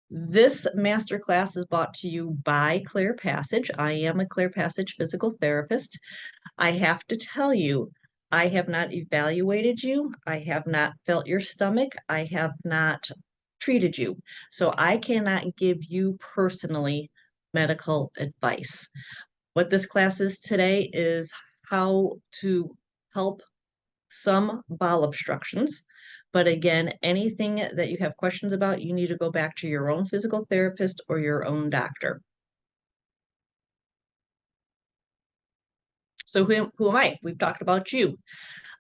This masterclass is brought to you by Clear Passage. I am a Clear Passage physical therapist. I have to tell you, I have not evaluated you. I have not felt your stomach. I have not treated you. So I cannot give you personally medical advice. What this class is today is how to help some bowel obstructions. But again, anything that you have questions about, you need to go back to your own physical therapist or your own doctor. So who am I? We've talked about you.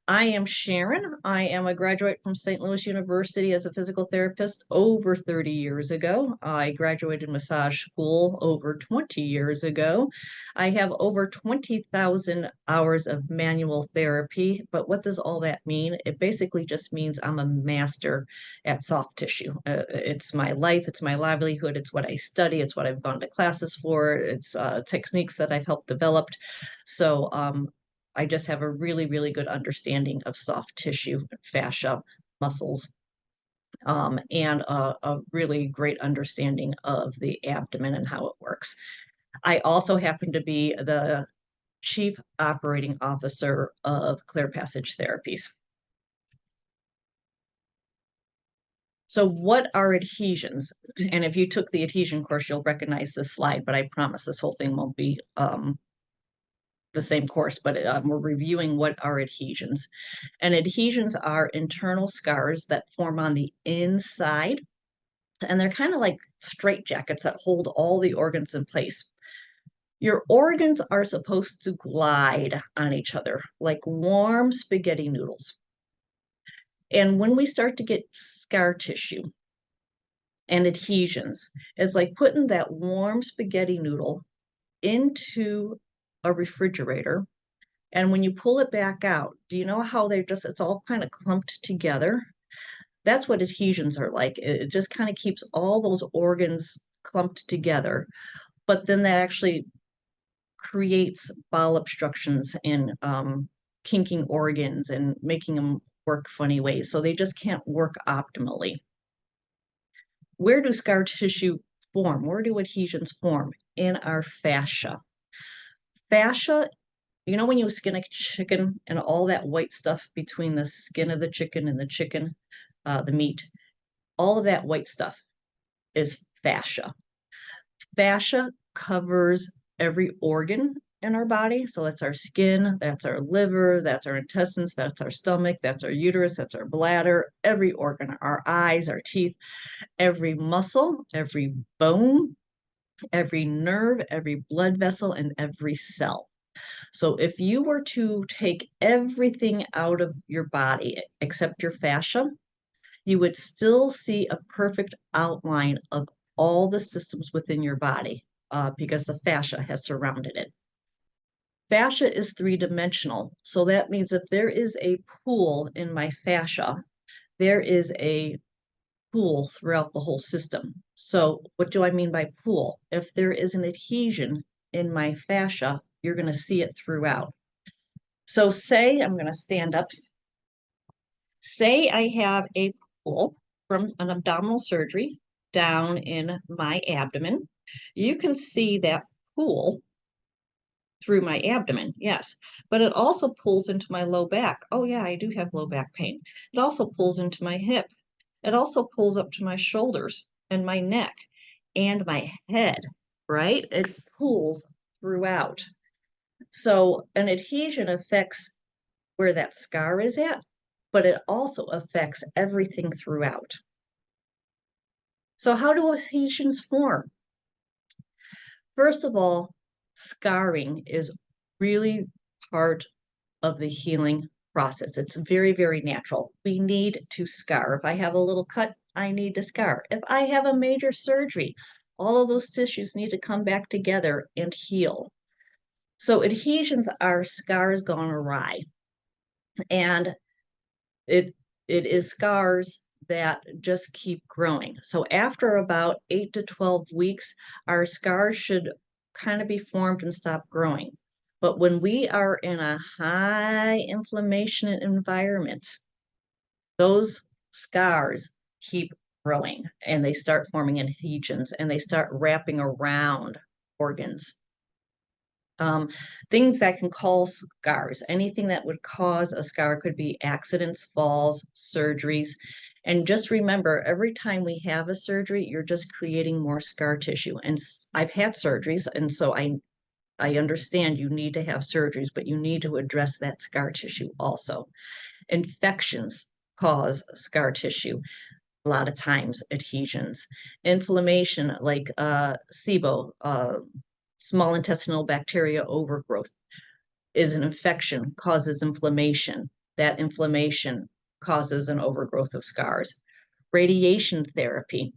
I am Sharon. I am a graduate from St. Louis University as a physical therapist over 30 years ago. I graduated massage school over 20 years ago. I have over 20,000 hours of manual therapy. But what does all that mean? It basically just means I'm a master at soft tissue. It's my life, it's my livelihood, it's what I study, it's what I've gone to classes for, it's techniques that I've helped develop. So I just have a really, really good understanding of soft tissue, fascia, muscles, and a really great understanding of the abdomen and how it works. I also happen to be the Chief Operating Officer of Clear Passage Therapies. So what are adhesions? And if you took the adhesion course, you'll recognize this slide, but I promise this whole thing won't be the same course, but we're reviewing what are adhesions. And adhesions are internal scars that form on the inside, and they're kind of like straitjackets that hold all the organs in place. Your organs are supposed to glide on each other like warm spaghetti noodles. And when we start to get scar tissue and adhesions, it's like putting that warm spaghetti noodle into a refrigerator. And when you pull it back out, do you know how it's all kind of clumped together? That's what adhesions are like. It just kind of keeps all those organs clumped together. But then that actually creates bowel obstructions and kinking organs and making them work funny ways. So they just can't work optimally. Where do scar tissue form? Where do adhesions form? In our fascia. Fascia, you know when you skin a chicken and all that white stuff between the skin of the chicken and the chicken, the meat, all of that white stuff is fascia. Fascia covers every organ in our body. So that's our skin, that's our liver, that's our intestines, that's our stomach, that's our uterus, that's our bladder, every organ, our eyes, our teeth, every muscle, every bone, every nerve, every blood vessel, and every cell. So if you were to take everything out of your body except your fascia, you would still see a perfect outline of all the systems within your body because the fascia has surrounded it. Fascia is three-dimensional, so that means if there is a pool in my fascia, there is a pool throughout the whole system. So what do I mean by pool? If there is an adhesion in my fascia, you're going to see it throughout. So say, I'm going to stand up. Say I have a pool from an abdominal surgery down in my abdomen. You can see that pool through my abdomen, yes, but it also pulls into my low back. Oh yeah, I do have low back pain. It also pulls into my hip. It also pulls up to my shoulders and my neck and my head, right? It pulls throughout. So an adhesion affects where that scar is at, but it also affects everything throughout. So how do adhesions form? First of all, scarring is really part of the healing process. It's very, very natural. We need to scar. If I have a little cut, I need to scar. If I have a major surgery, all of those tissues need to come back together and heal. So adhesions are scars gone awry. And it is scars that just keep growing. So after about 8 to 12 weeks, our scars should kind of be formed and stop growing. But when we are in a high inflammation environment, those scars keep growing and they start forming adhesions and they start wrapping around organs. Things that can cause scars, anything that would cause a scar could be accidents, falls, surgeries. And just remember, every time we have a surgery, you're just creating more scar tissue. And I've had surgeries, and so I understand you need to have surgeries, but you need to address that scar tissue also. Infections cause scar tissue, a lot of times adhesions. Inflammation like SIBO, small intestinal bacteria overgrowth, is an infection, causes inflammation. That inflammation causes an overgrowth of scars. Radiation therapy.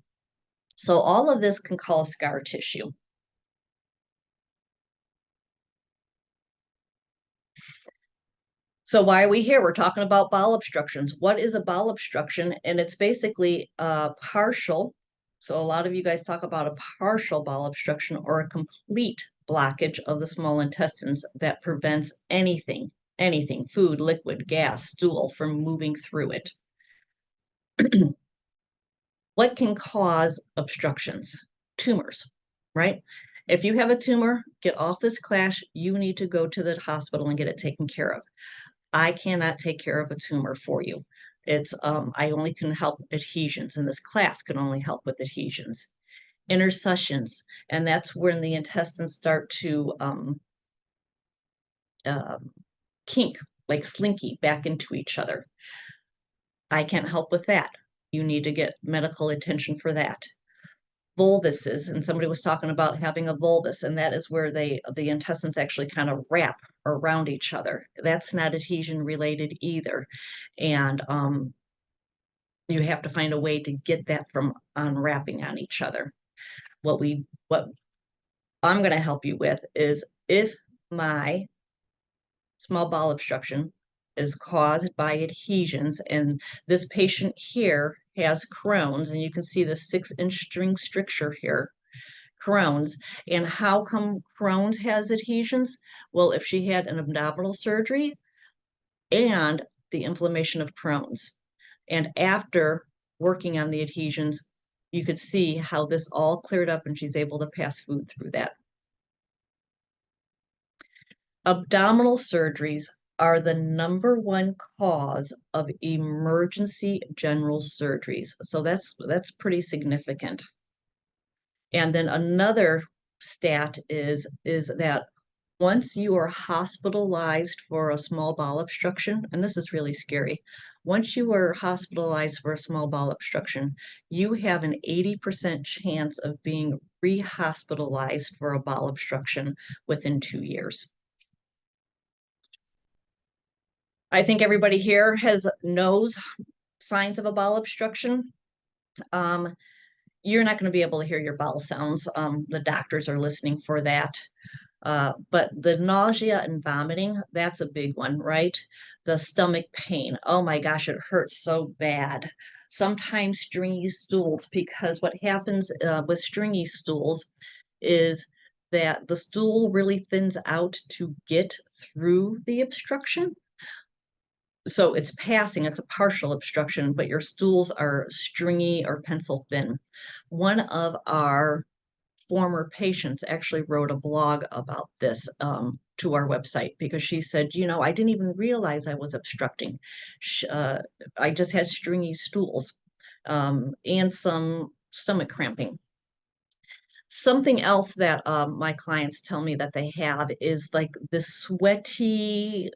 So all of this can cause scar tissue. So why are we here? We're talking about bowel obstructions. What is a bowel obstruction? And it's basically partial. So a lot of you guys talk about a partial bowel obstruction or a complete blockage of the small intestines that prevents anything, food, liquid, gas, stool, from moving through it. What can cause obstructions? Tumors, right? If you have a tumor, get off this class, you need to go to the hospital and get it taken care of. I cannot take care of a tumor for you. I only can help adhesions, and this class can only help with adhesions. Intercessions, and that's when the intestines start to kink, like slinky, back into each other. I can't help with that. You need to get medical attention for that. Vulvuses, and somebody was talking about having a vulvus, and that is where the intestines actually kind of wrap around each other. That's not adhesion related either. And you have to find a way to get that from unwrapping on each other. What I'm going to help you with is, if my small bowel obstruction is caused by adhesions, and this patient here has Crohn's, and you can see the 6-inch string stricture here, Crohn's. And how come Crohn's has adhesions? Well, if she had an abdominal surgery and the inflammation of Crohn's, and after working on the adhesions, you could see how this all cleared up and she's able to pass food through that. Abdominal surgeries are the #1 cause of emergency general surgeries. So that's pretty significant. And then another stat is that once you are hospitalized for a small bowel obstruction, and this is really scary, once you are hospitalized for a small bowel obstruction, you have an 80% chance of being rehospitalized for a bowel obstruction within 2 years. I think everybody here knows signs of a bowel obstruction. You're not going to be able to hear your bowel sounds. The doctors are listening for that. But the nausea and vomiting, that's a big one, right? The stomach pain. Oh my gosh, it hurts so bad. Sometimes stringy stools, because what happens with stringy stools is that the stool really thins out to get through the obstruction. So it's a partial obstruction, but your stools are stringy or pencil thin. One of our former patients actually wrote a blog about this to our website, because she said, I didn't even realize I was obstructing. I just had stringy stools and some stomach cramping. Something else that my clients tell me that they have is like this sweaty,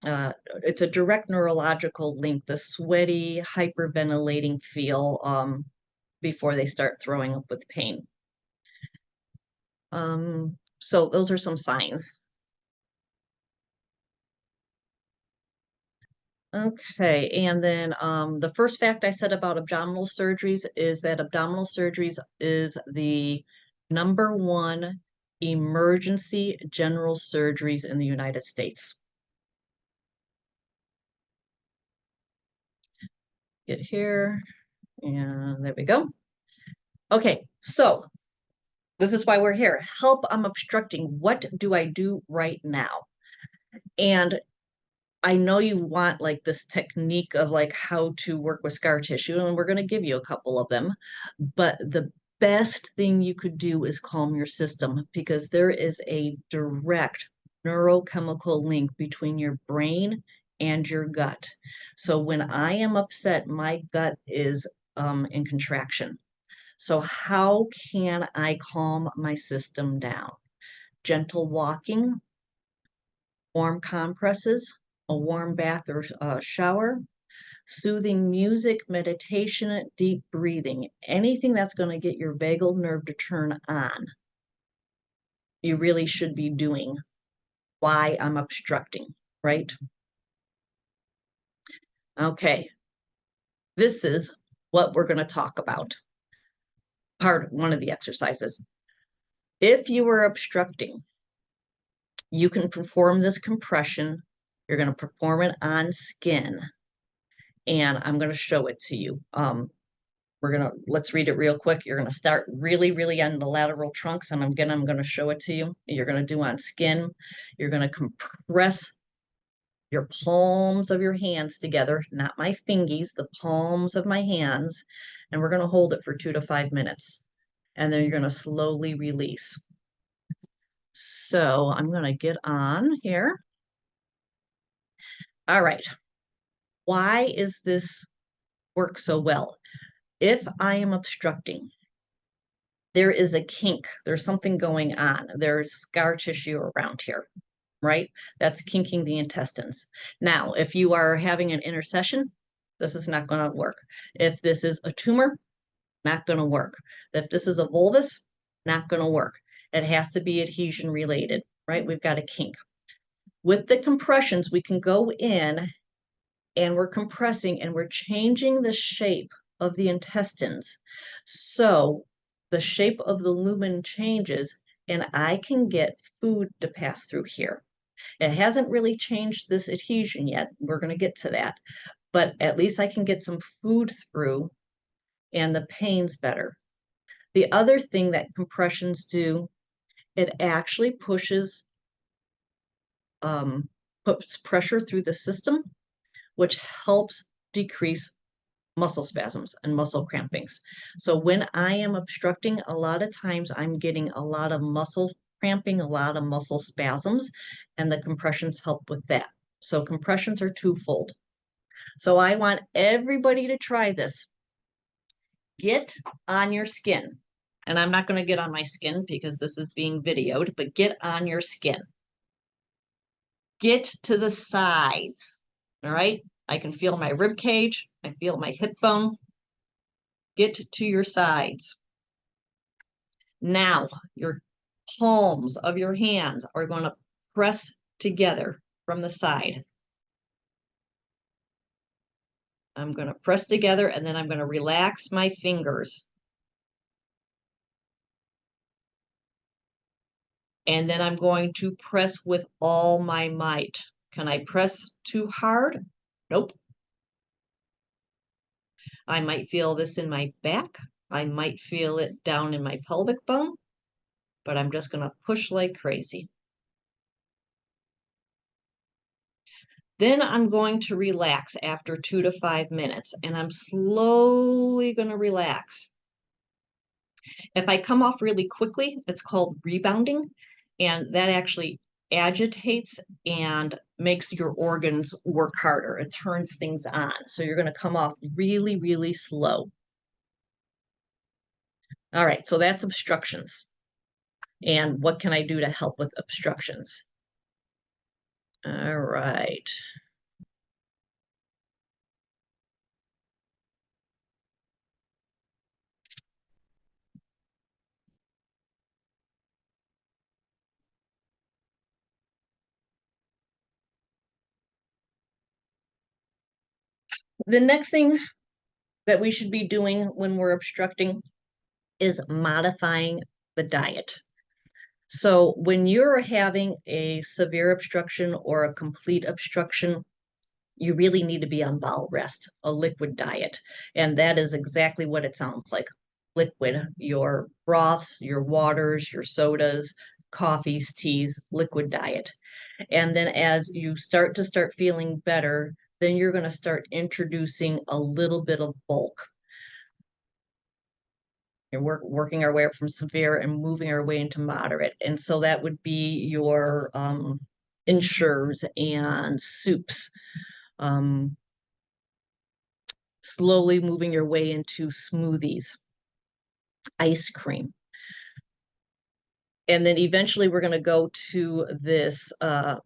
it's a direct neurological link, the sweaty, hyperventilating feel before they start throwing up with pain. So those are some signs. Okay, and then the first fact I said about abdominal surgeries is that abdominal surgeries is the #1 emergency general surgeries in the United States. Get here, and there we go. Okay, so this is why we're here. Help, I'm obstructing. What do I do right now? And I know you want like this technique of like how to work with scar tissue, and we're going to give you a couple of them. But the best thing you could do is calm your system, because there is a direct neurochemical link between your brain and your gut. So when I am upset, my gut is in contraction. So how can I calm my system down? Gentle walking, warm compresses, a warm bath or shower, soothing music, meditation, deep breathing, anything that's going to get your vagal nerve to turn on, you really should be doing. Why I'm obstructing, right? Okay, this is what we're going to talk about. One of the exercises. If you are obstructing, you can perform this compression. You're going to perform it on skin, and I'm going to show it to you. Let's read it real quick. You're going to start really, really on the lateral trunks, and I'm going to show it to you. You're going to do on skin. You're going to compress your palms of your hands together, not my fingies, the palms of my hands, and we're going to hold it for 2 to 5 minutes, and then you're going to slowly release. So I'm going to get on here. All right. Why is this work so well? If I am obstructing, there is a kink. There's something going on. There's scar tissue around here, right? That's kinking the intestines. Now, if you are having an intercession, this is not going to work. If this is a tumor, not going to work. If this is a volvus, not going to work. It has to be adhesion related, right? We've got a kink. With the compressions, we can go in and we're compressing and we're changing the shape of the intestines. So the shape of the lumen changes and I can get food to pass through here. It hasn't really changed this adhesion yet. We're going to get to that. But at least I can get some food through and the pain's better. The other thing that compressions do, it actually puts pressure through the system, which helps decrease muscle spasms and muscle crampings. So when I am obstructing, a lot of times I'm getting a lot of muscle cramping, a lot of muscle spasms, and the compressions help with that. So compressions are twofold. So I want everybody to try this. Get on your skin. And I'm not going to get on my skin because this is being videoed, but get on your skin. Get to the sides. All right. I can feel my rib cage. I feel my hip bone. Get to your sides. Now, your palms of your hands are going to press together from the side. I'm going to press together and then I'm going to relax my fingers. And then I'm going to press with all my might. Can I press too hard? Nope. I might feel this in my back. I might feel it down in my pelvic bone, but I'm just going to push like crazy. Then I'm going to relax after 2 to 5 minutes, and I'm slowly going to relax. If I come off really quickly, it's called rebounding, and that actually agitates and makes your organs work harder. It turns things on. So you're going to come off really, really slow. All right, so that's obstructions. And what can I do to help with obstructions? All right. The next thing that we should be doing when we're obstructing is modifying the diet. So when you're having a severe obstruction or a complete obstruction, you really need to be on bowel rest, a liquid diet. And that is exactly what it sounds like. Liquid, your broths, your waters, your sodas, coffees, teas, liquid diet. And then as you start feeling better, then you're going to start introducing a little bit of bulk. And working our way up from severe and moving our way into moderate. And so that would be your insures and soups. Slowly moving your way into smoothies, ice cream. And then eventually we're going to go to this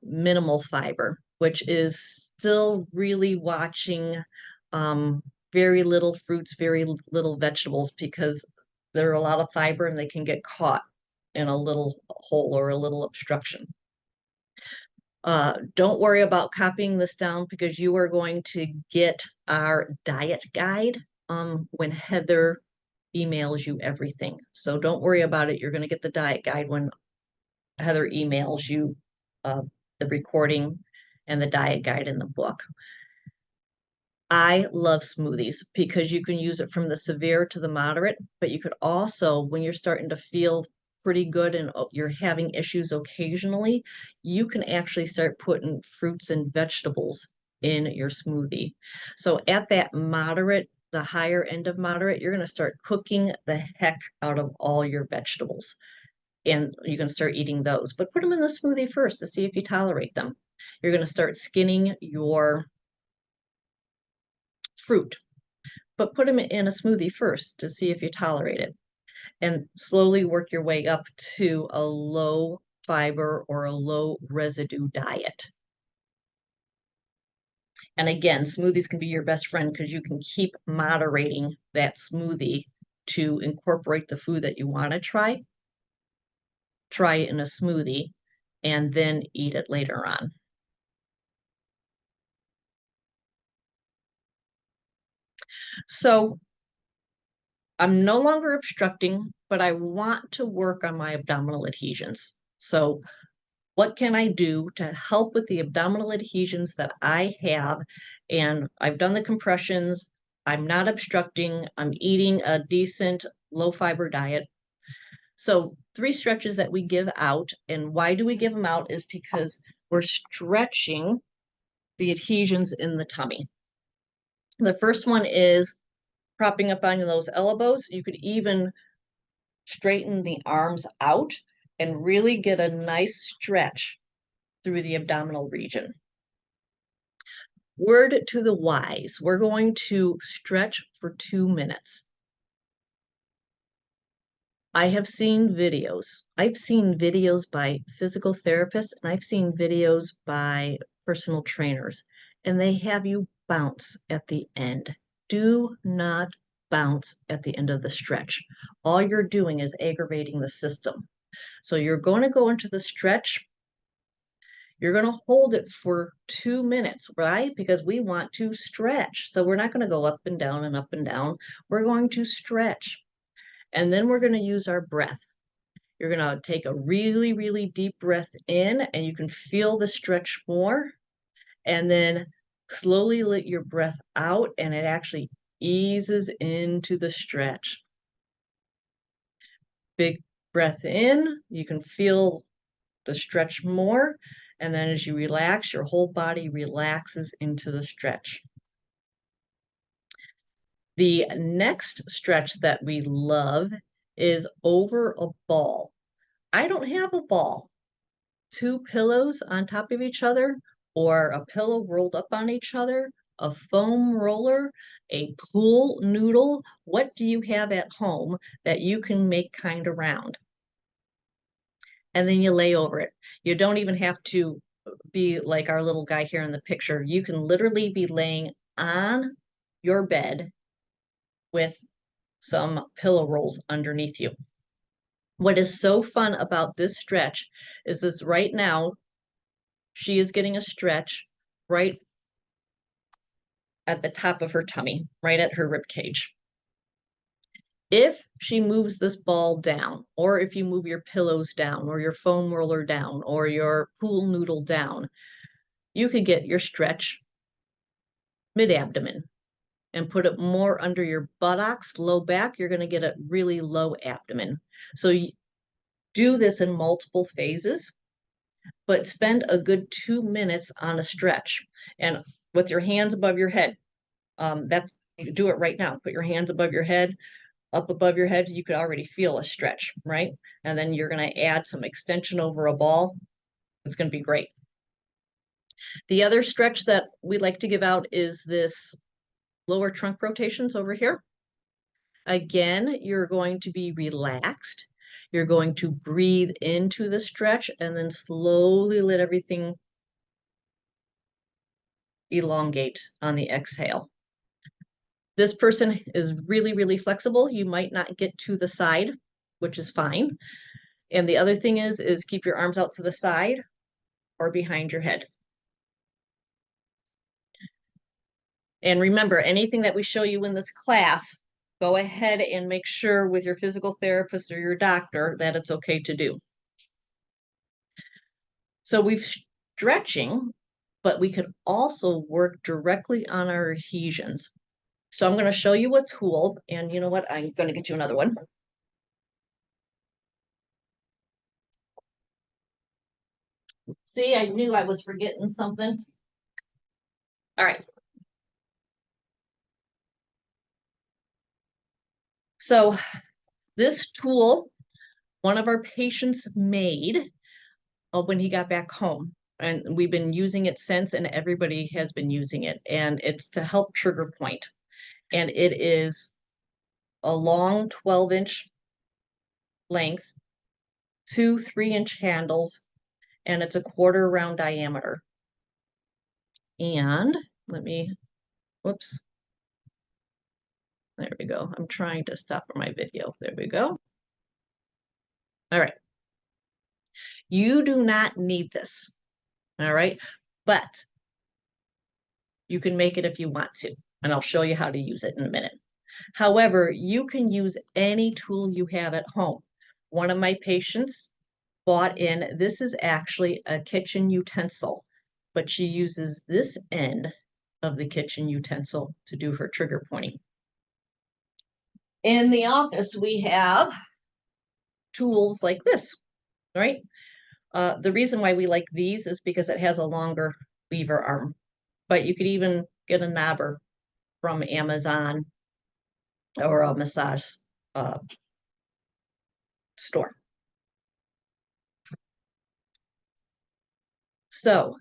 minimal fiber, which is still really watching very little fruits, very little vegetables, because there are a lot of fiber and they can get caught in a little hole or a little obstruction. Don't worry about copying this down, because you are going to get our diet guide when Heather emails you everything. So don't worry about it. You're going to get the diet guide when Heather emails you the recording and the diet guide in the book. I love smoothies because you can use it from the severe to the moderate, but you could also, when you're starting to feel pretty good and you're having issues occasionally, you can actually start putting fruits and vegetables in your smoothie. So at that moderate, the higher end of moderate, you're going to start cooking the heck out of all your vegetables. And you can start eating those, but put them in the smoothie first to see if you tolerate them. You're going to start skinning your fruit, but put them in a smoothie first to see if you tolerate it. And slowly work your way up to a low fiber or a low residue diet. And again, smoothies can be your best friend because you can keep moderating that smoothie to incorporate the food that you want to try it in a smoothie, and then eat it later on. So I'm no longer obstructing, but I want to work on my abdominal adhesions. So what can I do to help with the abdominal adhesions that I have? And I've done the compressions. I'm not obstructing. I'm eating a decent low fiber diet. So 3 stretches that we give out. And why do we give them out is because we're stretching the adhesions in the tummy. The first one is propping up on those elbows. You could even straighten the arms out and really get a nice stretch through the abdominal region. Word to the wise, we're going to stretch for 2 minutes. I've seen videos by physical therapists, and I've seen videos by personal trainers, and they have you bounce at the end. Do not bounce at the end of the stretch. All you're doing is aggravating the system. So you're going to go into the stretch. You're going to hold it for 2 minutes, right? Because we want to stretch. So we're not going to go up and down and up and down. We're going to stretch. And then we're going to use our breath. You're going to take a really, really deep breath in, and you can feel the stretch more. And then slowly let your breath out, and it actually eases into the stretch. Big breath in, you can feel the stretch more. And then as you relax, your whole body relaxes into the stretch. The next stretch that we love is over a ball. I don't have a ball. 2 pillows on top of each other, or a pillow rolled up on each other, a foam roller, a pool noodle. What do you have at home that you can make kind of round? And then you lay over it. You don't even have to be like our little guy here in the picture. You can literally be laying on your bed with some pillow rolls underneath you. What is so fun about this stretch is this right now, she is getting a stretch right at the top of her tummy, right at her rib cage. If she moves this ball down, or if you move your pillows down, or your foam roller down, or your pool noodle down, you could get your stretch mid-abdomen and put it more under your buttocks, low back. You're going to get a really low abdomen. So you do this in multiple phases. but spend a good 2 minutes on a stretch and with your hands above your head. Do it right now. Put your hands above your head, up above your head. You could already feel a stretch, right? And then you're going to add some extension over a ball. It's going to be great. The other stretch that we like to give out is this lower trunk rotations over here. Again, you're going to be relaxed. You're going to breathe into the stretch and then slowly let everything elongate on the exhale. This person is really, really flexible. You might not get to the side, which is fine. And the other thing is keep your arms out to the side or behind your head. And remember, anything that we show you in this class, go ahead and make sure with your physical therapist or your doctor that it's okay to do. So we've stretching, but we could also work directly on our adhesions. So I'm going to show you a tool, and you know what? I'm going to get you another one. See, I knew I was forgetting something. All right. So this tool, one of our patients made when he got back home. And we've been using it since, and everybody has been using it. And it's to help trigger point. And it is a long 12-inch length, 2 3-inch handles, and it's a 1/4 round diameter. And let me, whoops. There we go. I'm trying to stop my video. There we go. All right. You do not need this. All right. But you can make it if you want to. And I'll show you how to use it in a minute. However, you can use any tool you have at home. One of my patients bought in, this is actually a kitchen utensil, but she uses this end of the kitchen utensil to do her trigger pointing. In the office, we have tools like this, right? The reason why we like these is because it has a longer lever arm, but you could even get a knobber from Amazon or a massage store. So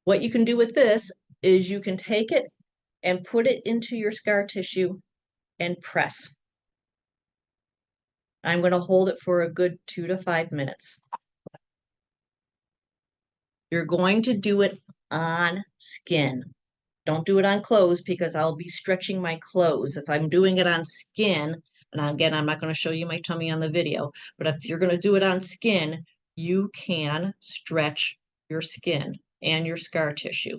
what you can do with this is you can take it and put it into your scar tissue and press. I'm going to hold it for a good 2 to 5 minutes. You're going to do it on skin. Don't do it on clothes because I'll be stretching my clothes. If I'm doing it on skin, and again, I'm not going to show you my tummy on the video, but if you're going to do it on skin, you can stretch your skin and your scar tissue.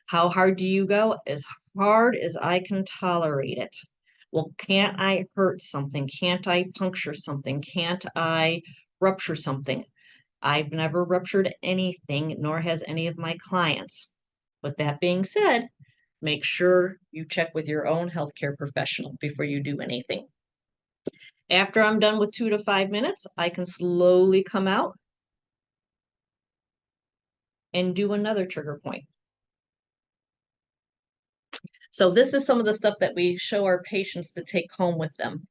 How hard do you go? As hard as I can tolerate it. Well, can't I hurt something? Can't I puncture something? Can't I rupture something? I've never ruptured anything, nor has any of my clients. But that being said, make sure you check with your own healthcare professional before you do anything. After I'm done with 2 to 5 minutes, I can slowly come out and do another trigger point. So this is some of the stuff that we show our patients to take home with them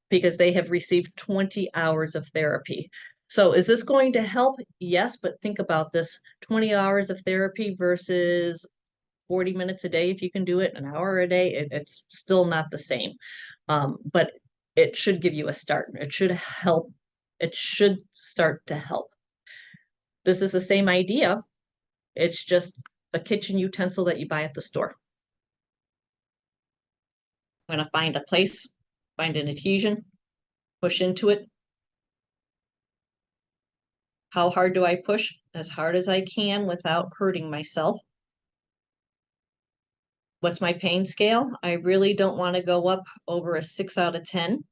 because they have received 20 hours of therapy. So is this going to help? Yes, but think about this, 20 hours of therapy versus 40 minutes a day. If you can do it an hour a day, it's still not the same. But it should give you a start. It should help. It should start to help. This is the same idea. It's just a kitchen utensil that you buy at the store. I'm going to find a place, find an adhesion, push into it. How hard do I push? As hard as I can without hurting myself. What's my pain scale? I really don't want to go up over a 6 out of 10.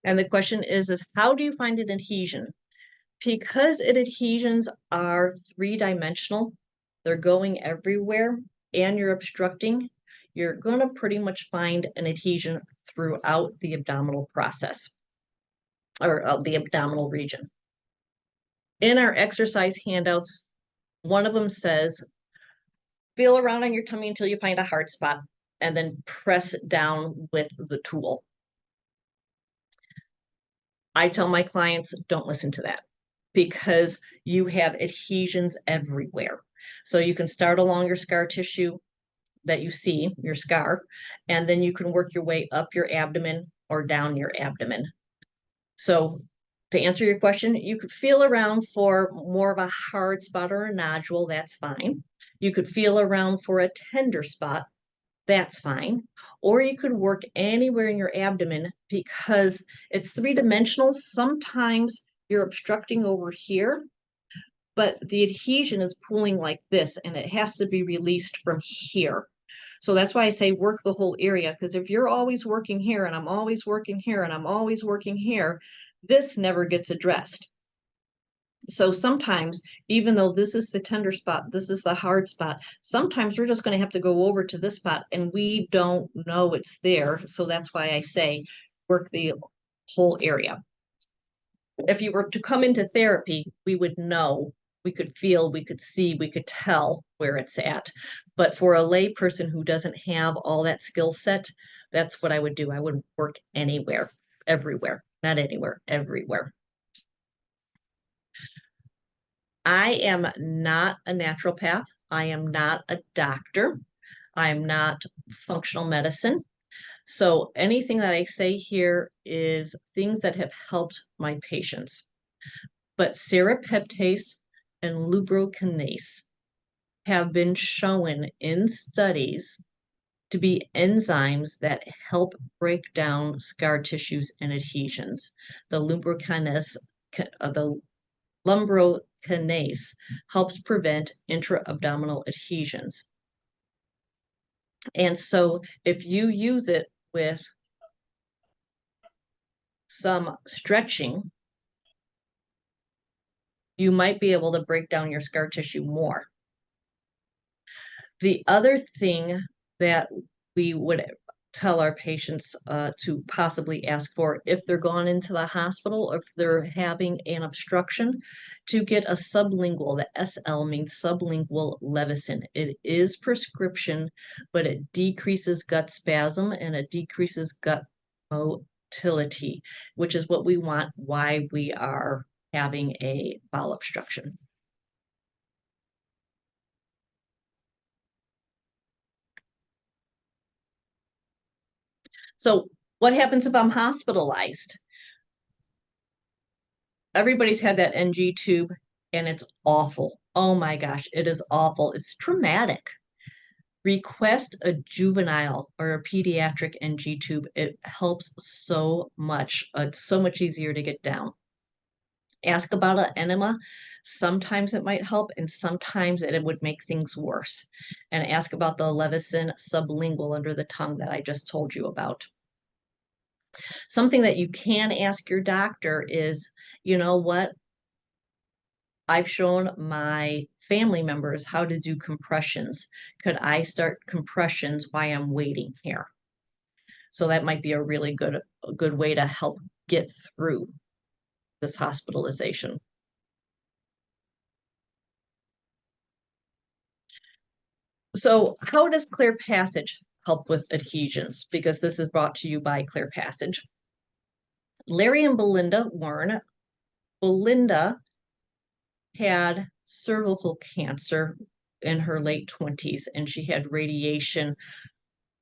And the question is how do you find an adhesion? Because adhesions are 3-dimensional, they're going everywhere, and you're obstructing, you're going to pretty much find an adhesion throughout the abdominal process. or the abdominal region. In our exercise handouts, one of them says, feel around on your tummy until you find a hard spot and then press it down with the tool. I tell my clients, don't listen to that because you have adhesions everywhere. So you can start along your scar tissue that you see, your scar, and then you can work your way up your abdomen or down your abdomen. So to answer your question, you could feel around for more of a hard spot or a nodule, that's fine. You could feel around for a tender spot, that's fine. Or you could work anywhere in your abdomen because it's three-dimensional. Sometimes you're obstructing over here, but the adhesion is pulling like this and it has to be released from here. So that's why I say work the whole area, because if you're always working here and I'm always working here and I'm always working here, this never gets addressed. So sometimes, even though this is the tender spot, this is the hard spot, sometimes we're just going to have to go over to this spot and we don't know it's there. So that's why I say work the whole area. If you were to come into therapy, we would know, we could feel, we could see, we could tell where it's at. But for a lay person who doesn't have all that skill set, that's what I would do. I would work anywhere, everywhere, not anywhere, everywhere. I am not a naturopath. I am not a doctor. I am not functional medicine. So anything that I say here is things that have helped my patients. But serrapeptase and lumbrokinase have been shown in studies to be enzymes that help break down scar tissues and adhesions. The lumbrokinase helps prevent intra-abdominal adhesions. And so if you use it with some stretching, you might be able to break down your scar tissue more. The other thing that we would tell our patients to possibly ask for if they're gone into the hospital or if they're having an obstruction, to get a sublingual. The SL means sublingual Levocin. It is prescription, but it decreases gut spasm and it decreases gut motility, which is what we want why we are having a bowel obstruction. So what happens if I'm hospitalized? Everybody's had that NG tube and it's awful. Oh my gosh, it is awful. It's traumatic. Request a juvenile or a pediatric NG tube. It helps so much. It's so much easier to get down. Ask about an enema. Sometimes it might help and sometimes it would make things worse. And ask about the Levocin sublingual under the tongue that I just told you about. Something that you can ask your doctor is, you know what? I've shown my family members how to do compressions. Could I start compressions while I'm waiting here? So that might be a really good way to help get through this hospitalization. So how does Clear Passage help with adhesions? Because this is brought to you by Clear Passage. Larry and Belinda Warren. Belinda had cervical cancer in her late 20s, and she had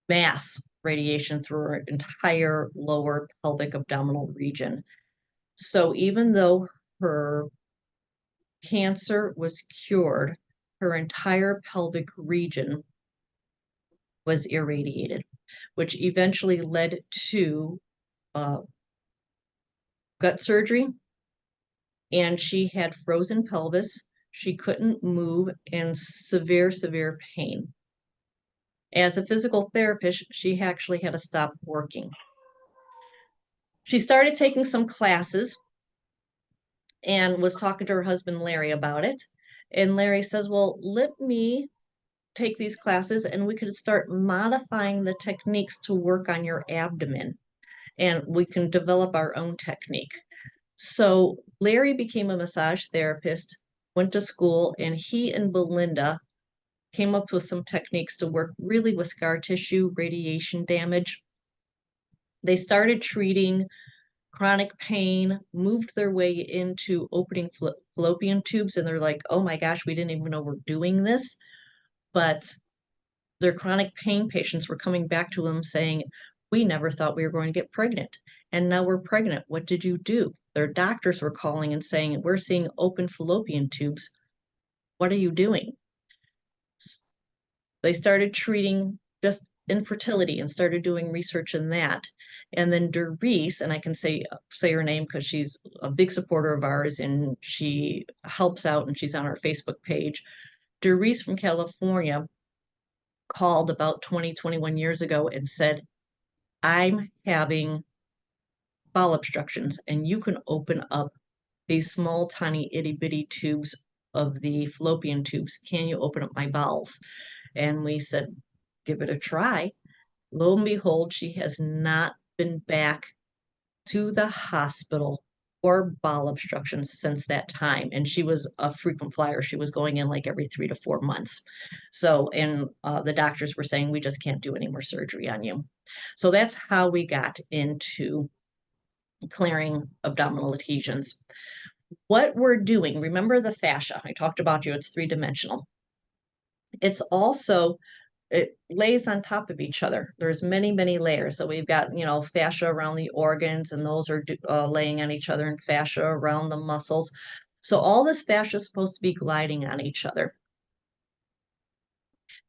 mass radiation through her entire lower pelvic abdominal region. So even though her cancer was cured, her entire pelvic region was irradiated, which eventually led to gut surgery, and she had frozen pelvis. She couldn't move and severe pain. As a physical therapist, she actually had to stop working. She started taking some classes and was talking to her husband, Larry, about it. And Larry says, well, let me take these classes and we could start modifying the techniques to work on your abdomen. and we can develop our own technique. So Larry became a massage therapist, went to school, and he and Belinda came up with some techniques to work really with scar tissue, radiation damage. They started treating chronic pain, moved their way into opening fallopian tubes, and they're like, oh my gosh, we didn't even know we're doing this. But their chronic pain patients were coming back to them saying, we never thought we were going to get pregnant. And now we're pregnant. What did you do? Their doctors were calling and saying, we're seeing open fallopian tubes. What are you doing? They started treating just infertility and started doing research in that. And then Doris, and I can say her name because she's a big supporter of ours and she helps out and she's on our Facebook page. Doris from California called about 21 years ago and said, I'm having bowel obstructions, and you can open up these small, tiny, itty bitty tubes of the fallopian tubes. Can you open up my bowels? And we said, give it a try. Lo and behold, she has not been back to the hospital for bowel obstructions since that time. And she was a frequent flyer. She was going in like every 3 to 4 months. So, and the doctors were saying, we just can't do any more surgery on you. So that's how we got into clearing abdominal adhesions. What we're doing, remember the fascia, I talked about you, it's 3-dimensional. It's also, it lays on top of each other. There's many layers. So we've got, fascia around the organs, and those are laying on each other, and fascia around the muscles. So all this fascia is supposed to be gliding on each other.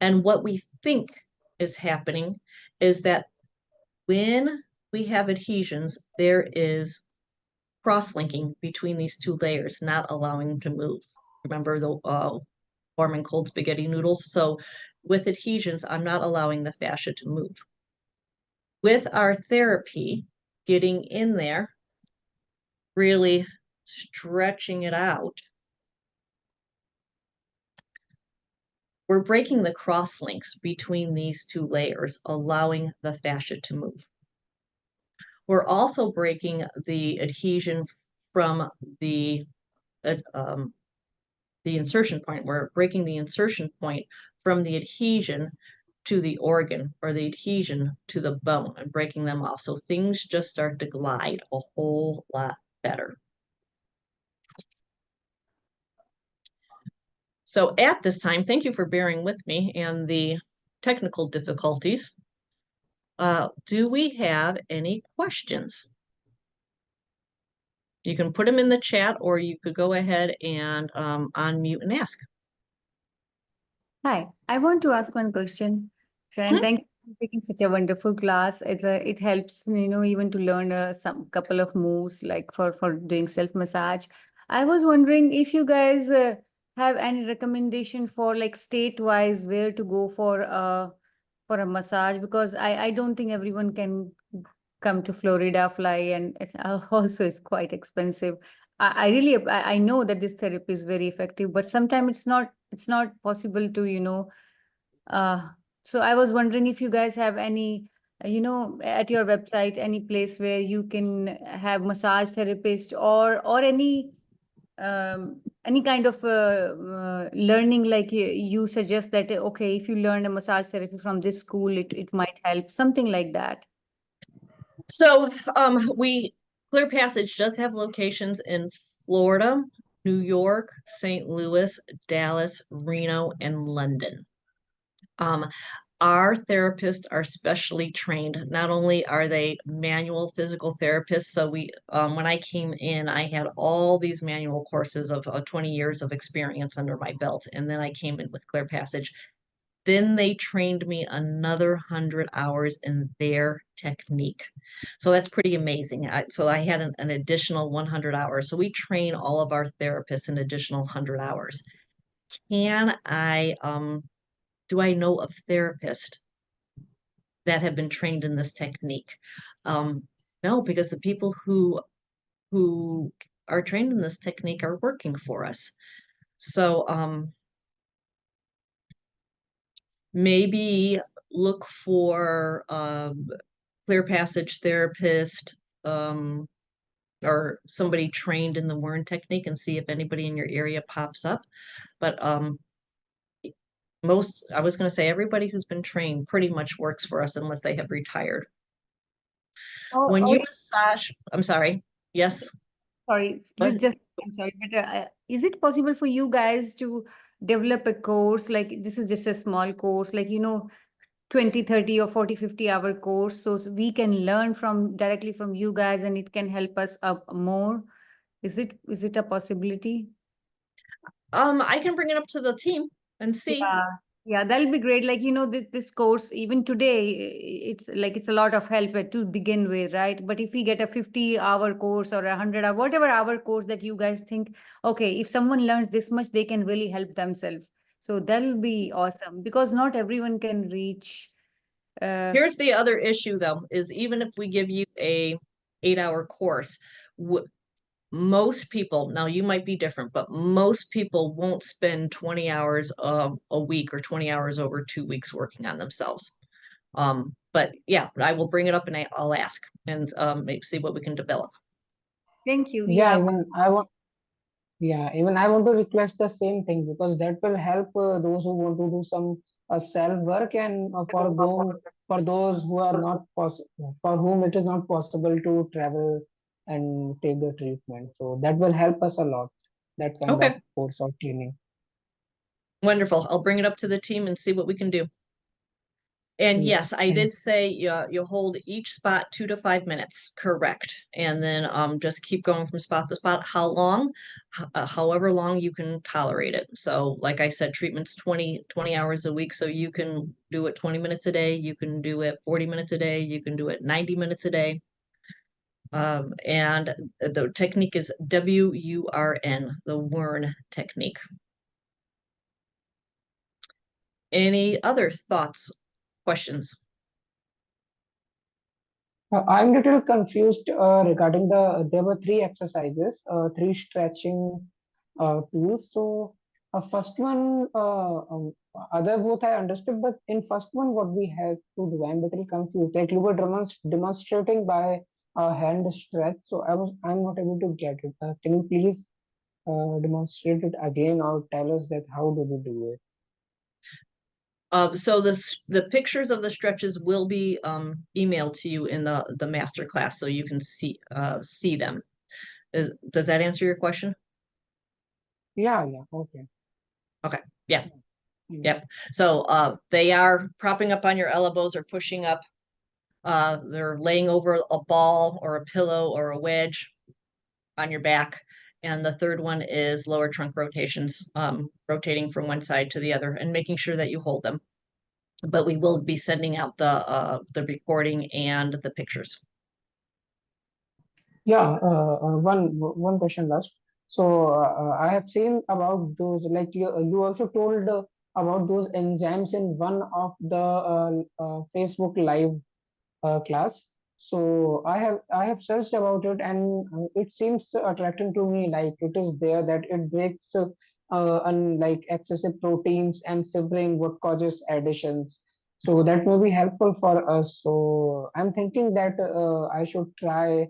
And what we think is happening is that when we have adhesions, there is cross-linking between these 2 layers, not allowing them to move. Remember the warm and cold spaghetti noodles? So with adhesions, I'm not allowing the fascia to move. With our therapy, getting in there, really stretching it out, we're breaking the cross links between these 2 layers, allowing the fascia to move. We're also breaking the adhesion from the insertion point. We're breaking the insertion point from the adhesion to the organ, or the adhesion to the bone, and breaking them off. So things just start to glide a whole lot better. So at this time, thank you for bearing with me and the technical difficulties. Do we have any questions? You can put them in the chat, or you could go ahead and unmute and ask. Hi, I want to ask one question. Sharon, thank you for taking such a wonderful class. It helps, even to learn some couple of moves like for doing self-massage. I was wondering if you guys have any recommendation for like state-wise where to go for a massage, because I don't think everyone can come to Florida, fly, and it's also is quite expensive. I know that this therapy is very effective, but sometimes it's not possible to. So I was wondering if you guys have any, at your website, any place where you can have massage therapist, or any kind of learning, like you suggest that, okay, if you learn a massage therapy from this school, it might help, something like that. So Clear Passage does have locations in Florida, New York, St. Louis, Dallas, Reno, and London. Our therapists are specially trained. Not only are they manual physical therapists, so when I came in, I had all these manual courses of 20 years of experience under my belt, and then I came in with Clear Passage. Then they trained me another 100 hours in their technique. So that's pretty amazing. So I had an additional 100 hours. So we train all of our therapists an additional 100 hours. Do I know of therapists that have been trained in this technique? No, because the people who are trained in this technique are working for us. So maybe look for clear passage therapist, or somebody trained in the Warren technique and see if anybody in your area pops up. But I was going to say everybody who's been trained pretty much works for us unless they have retired. When Or you massage, I'm sorry, yes, sorry, but just I'm sorry, but is it possible for you guys to develop a course like this is just a small course, like 20, 30 or 40, 50 hour course, so we can learn from directly from you guys and it can help us up more? Is it a possibility? I can bring it up to the team and see. Yeah, yeah, that'll be great. Like, this course, even today, it's like it's a lot of help to begin with, right? But if we get a 50-hour course or 100 hour, whatever hour course that you guys think, okay, if someone learns this much, they can really help themselves. So that'll be awesome because not everyone can reach. Here's the other issue though, is even if we give you a 8-hour course, most people, now you might be different, but most people won't spend 20 hours a week or 20 hours over 2 weeks working on themselves. But yeah, I will bring it up and I'll ask and maybe see what we can develop. Thank you. Yeah, Yeah. even I want to request the same thing because that will help those who want to do some self work, and for those who are not for whom it is not possible to travel and take the treatment. So that will help us a lot. That kind of Okay, course of training. wonderful. I'll bring it up to the team and see what we can do. And Yeah, yes, I thank did say you hold each spot 2 to 5 minutes, correct? And then just keep going from spot to spot. How long? However long you can tolerate it. So like I said, treatment's 20 hours a week. So you can do it 20 minutes a day. You can do it 40 minutes a day. You can do it 90 minutes a day. And the technique is WURN, the Wern technique. Any other thoughts, questions? I'm a little confused regarding there were three exercises, three stretching tools. So first one, other both I understood, but in first one, what we had to do, I'm a little confused. Like you were demonstrating by hand stretch, so I'm not able to get it. Can you please demonstrate it again or tell us that how do we do it? So the pictures of the stretches will be emailed to you in the master class, so you can see them. Does that answer your question? Yeah, yeah, okay. Okay. Yeah. Mm. Yep. So they are propping up on your elbows or pushing up. They're laying over a ball or a pillow or a wedge on your back. And the third one is lower trunk rotations, rotating from one side to the other and making sure that you hold them. But we will be sending out the recording and the pictures. Yeah, one question last. So I have seen about those, like you also told about those enzymes in one of the Facebook Live class. So I have searched about it, and it seems attracting to me. Like it is there that it breaks unlike excessive proteins and fibrin, what causes additions. So that may be helpful for us. So I'm thinking that I should try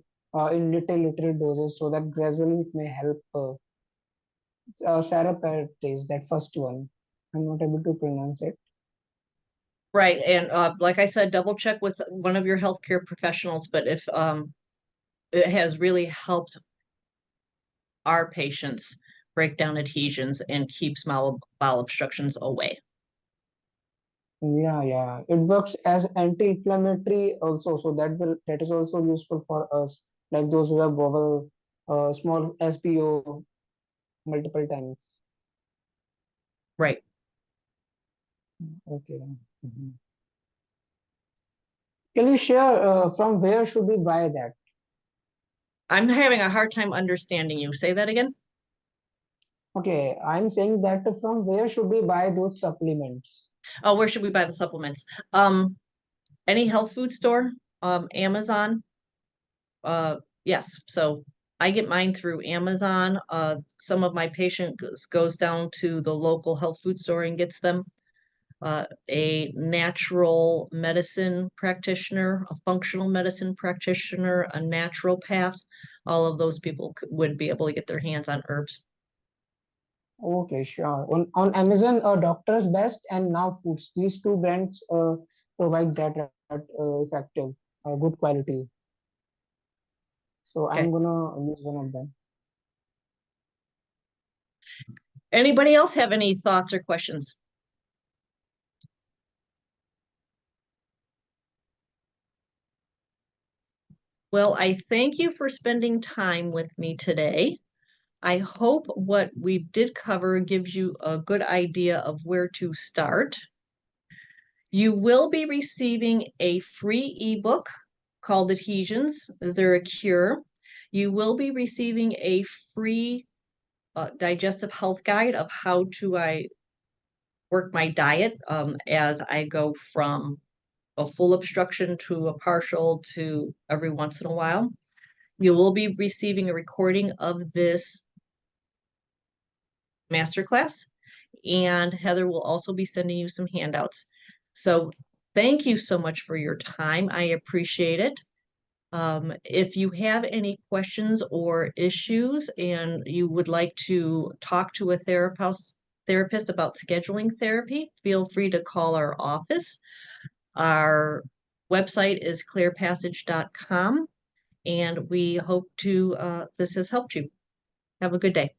in little doses so that gradually it may help. Sarapatase, that first one. I'm not able to pronounce it. Right. And like I said, double check with one of your healthcare professionals, but if it has really helped our patients break down adhesions and keeps bowel obstructions away. Yeah, yeah. It works as anti-inflammatory also, so that is also useful for us, like those who have bowel small SBO multiple times. Right. Okay. Mhm. Can you share from where should we buy that? I'm having a hard time understanding you. Say that again. Okay, I'm saying that from where should we buy those supplements? Oh, where should we buy the supplements? Any health food store, Amazon. Yes. So I get mine through Amazon. Some of my patient goes down to the local health food store and gets them. a natural medicine practitioner, a functional medicine practitioner, a naturopath. All of those people would be able to get their hands on herbs. Okay, sure. On Amazon, Doctor's Best and Now Foods, these two brands provide that effective, good quality. So Okay. I'm gonna use one of them. Anybody else have any thoughts or questions? Well, I thank you for spending time with me today. I hope what we did cover gives you a good idea of where to start. You will be receiving a free ebook called Adhesions. Is There a Cure? You will be receiving a free digestive health guide of how to I work my diet as I go from a full obstruction to a partial to every once in a while. You will be receiving a recording of this masterclass, and Heather will also be sending you some handouts. So thank you so much for your time. I appreciate it. If you have any questions or issues and you would like to talk to a therapist about scheduling therapy, feel free to call our office. Our website is clearpassage.com, and we hope this has helped you. Have a good day.